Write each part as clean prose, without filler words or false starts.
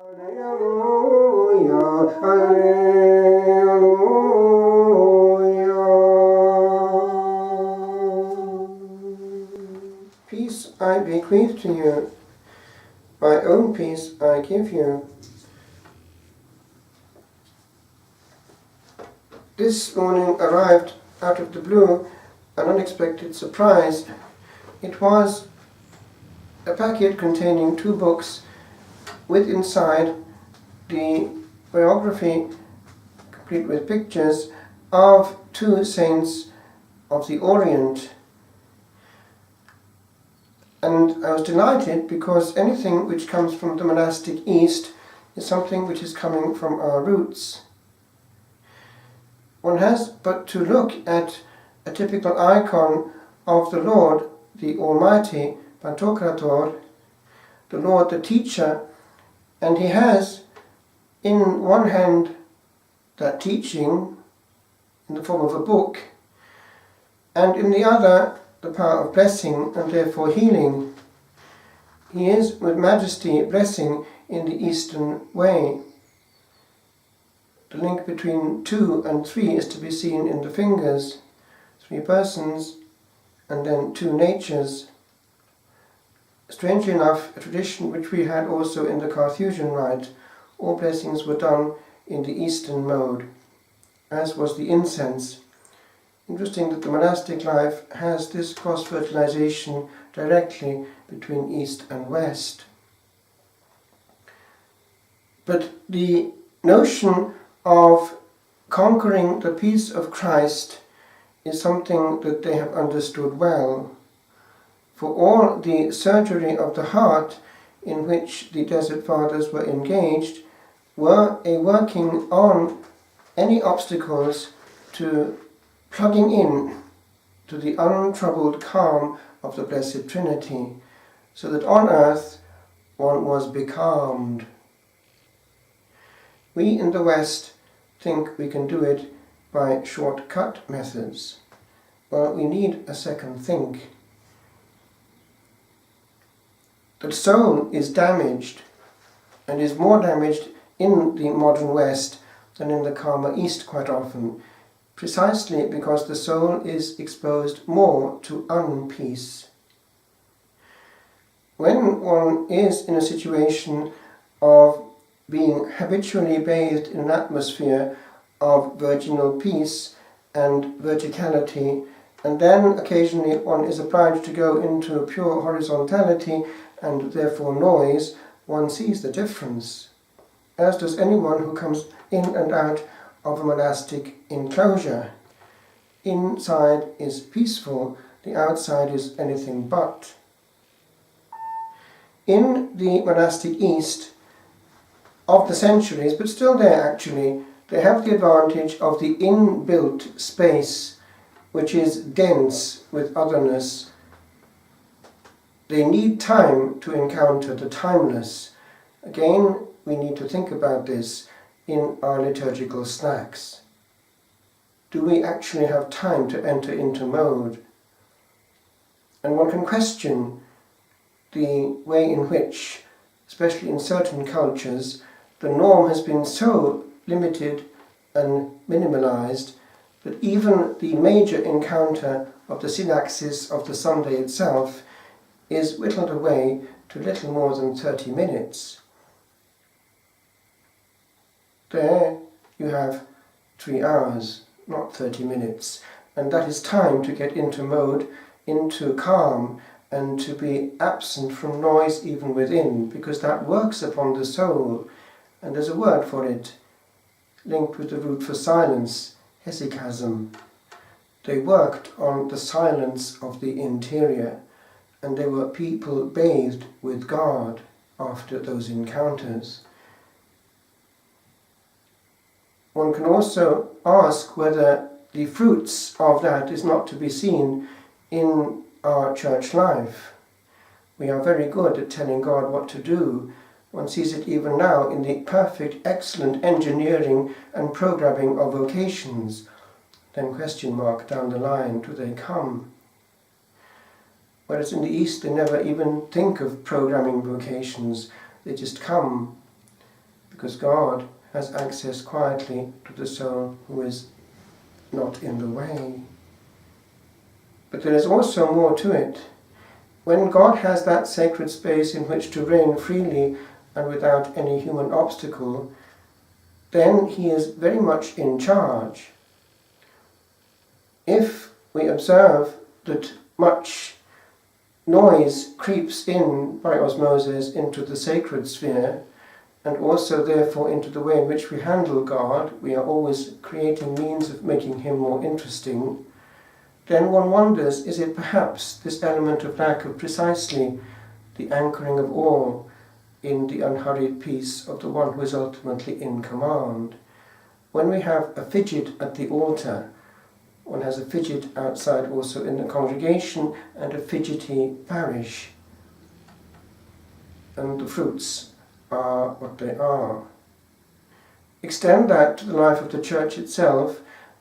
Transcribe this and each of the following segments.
Alleluia, alleluia. Peace I bequeath to you, my own peace I give you. This morning arrived out of the blue an unexpected surprise. It was a packet containing 2 books with inside the biography, complete with pictures, of 2 saints of the Orient. And I was delighted because anything which comes from the monastic East is something which is coming from our roots. One has but to look at a typical icon of the Lord, the Almighty, Pantokrator, the Lord the Teacher, and he has in one hand that teaching in the form of a book, and in the other the power of blessing and therefore healing. He is with majesty blessing in the Eastern way. The link between 2 and 3 is to be seen in the fingers, 3 persons and then 2 natures. Strangely enough, a tradition which we had also in the Carthusian rite. All blessings were done in the Eastern mode, as was the incense. Interesting that the monastic life has this cross-fertilization directly between East and West. But the notion of conquering the peace of Christ is something that they have understood well. For all the surgery of the heart in which the Desert Fathers were engaged were a working on any obstacles to plugging in to the untroubled calm of the Blessed Trinity, so that on earth one was becalmed. We in the West think we can do it by short-cut methods. Well, we need a second think. The soul is damaged, and is more damaged in the modern West than in the calmer East quite often, precisely because the soul is exposed more to unpeace. When one is in a situation of being habitually bathed in an atmosphere of virginal peace and verticality, and then occasionally one is obliged to go into pure horizontality and therefore noise, one sees the difference, as does anyone who comes in and out of a monastic enclosure. Inside is peaceful, the outside is anything but. In the monastic East of the centuries, but still there actually, they have the advantage of the inbuilt space, which is dense with otherness. They need time to encounter the timeless. Again, we need to think about this in our liturgical snacks. Do we actually have time to enter into mode? And one can question the way in which, especially in certain cultures, the norm has been so limited and minimalized that even the major encounter of the synaxis of the Sunday itself is whittled away to little more than 30 minutes. There you have 3 hours, not 30 minutes, and that is time to get into mode, into calm, and to be absent from noise even within, because that works upon the soul, and there's a word for it, linked with the root for silence, hesychasm. They worked on the silence of the interior, and they were people bathed with God after those encounters. One can also ask whether the fruits of that is not to be seen in our church life. We are very good at telling God what to do. One sees it even now in the perfect, excellent engineering and programming of vocations. Then question mark down the line, do they come? Whereas in the East they never even think of programming vocations, they just come. because God has access quietly to the soul who is not in the way. But there is also more to it. When God has that sacred space in which to reign freely and without any human obstacle, then he is very much in charge. If we observe that much noise creeps in by osmosis into the sacred sphere, and also therefore into the way in which we handle God, we are always creating means of making him more interesting, then one wonders, is it perhaps this element of lack of precisely the anchoring of all in the unhurried peace of the one who is ultimately in command? When we have a fidget at the altar, one has a fidget outside also in the congregation and a fidgety parish. And the fruits are what they are. Extend that to the life of the church itself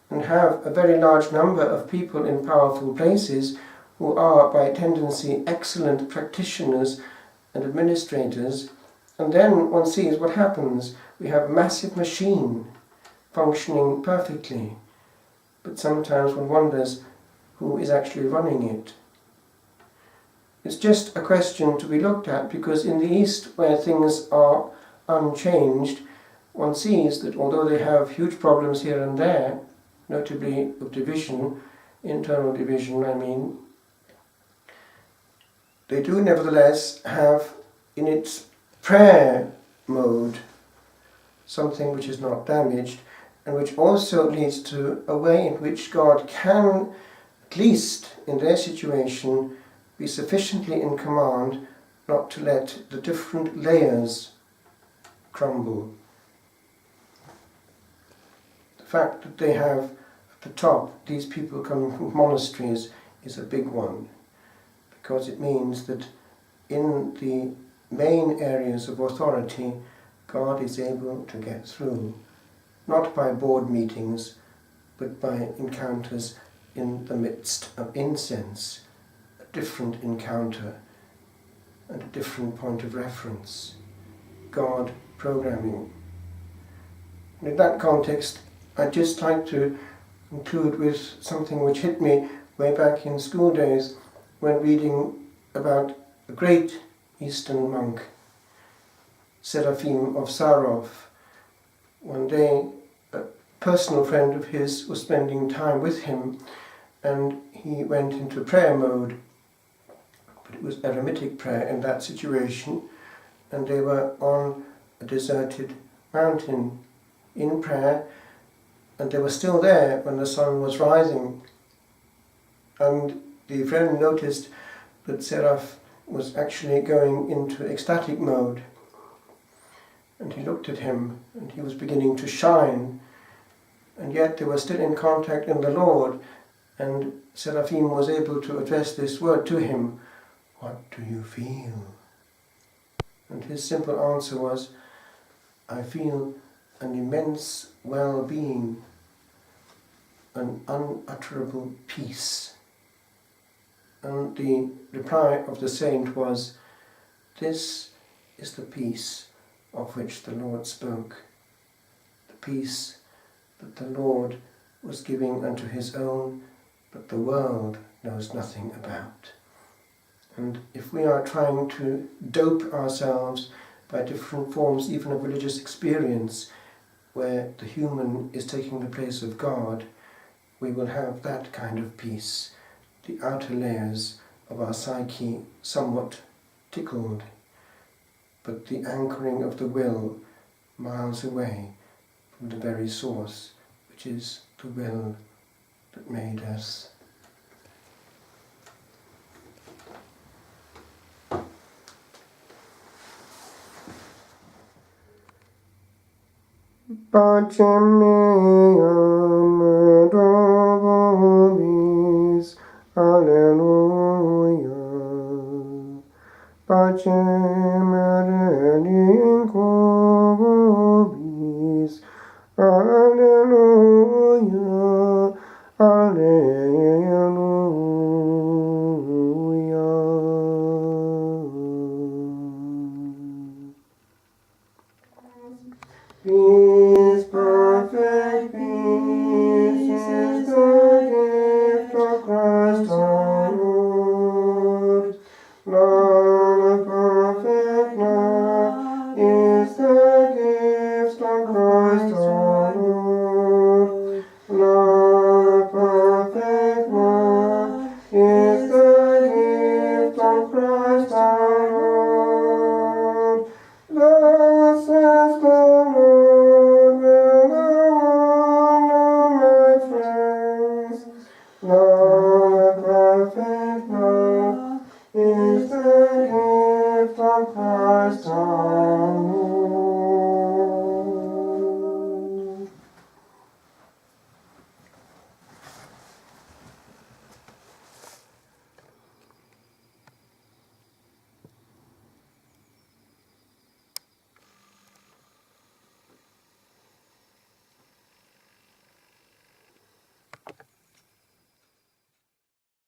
and have a very large number of people in powerful places who are by tendency excellent practitioners and administrators, and then one sees what happens. We have a massive machine functioning perfectly, but sometimes one wonders who is actually running it. It's just a question to be looked at, because in the East, where things are unchanged, one sees that although they have huge problems here and there, notably of division, internal division I mean, they do nevertheless have in its prayer mode something which is not damaged, and which also leads to a way in which God can, at least in their situation, be sufficiently in command not to let the different layers crumble. The fact that they have at the top these people coming from monasteries is a big one, because it means that in the main areas of authority God is able to get through, not by board meetings, but by encounters in the midst of incense, a different encounter and a different point of reference, God programming. And in that context, I'd just like to conclude with something which hit me way back in school days when reading about a great Eastern monk, Seraphim of Sarov. One day, a personal friend of his was spending time with him, and he went into prayer mode, but it was eremitic prayer in that situation, and they were on a deserted mountain in prayer, and they were still there when the sun was rising. And the friend noticed that Seraph was actually going into ecstatic mode, and he looked at him, and he was beginning to shine, and yet they were still in contact in the Lord, and Seraphim was able to address this word to him, "What do you feel?" And his simple answer was, "I feel an immense well-being, an unutterable peace." And the reply of the saint was, "This is the peace of which the Lord spoke, the peace that the Lord was giving unto his own, but the world knows nothing about." And if we are trying to dope ourselves by different forms even of religious experience, where the human is taking the place of God, we will have that kind of peace, the outer layers of our psyche somewhat tickled, but the anchoring of the will miles away from the very source, which is the will that made us. Pacem meam Dovis, Alleluia. Pacem relinquo vobis, Alleluia, Alleluia. Peace, perfect peace, is the gift of Christ our Lord. Love, perfect love, is the gift of Christ our Lord. Love, perfect love, is the gift of Christ our Lord. Thus says the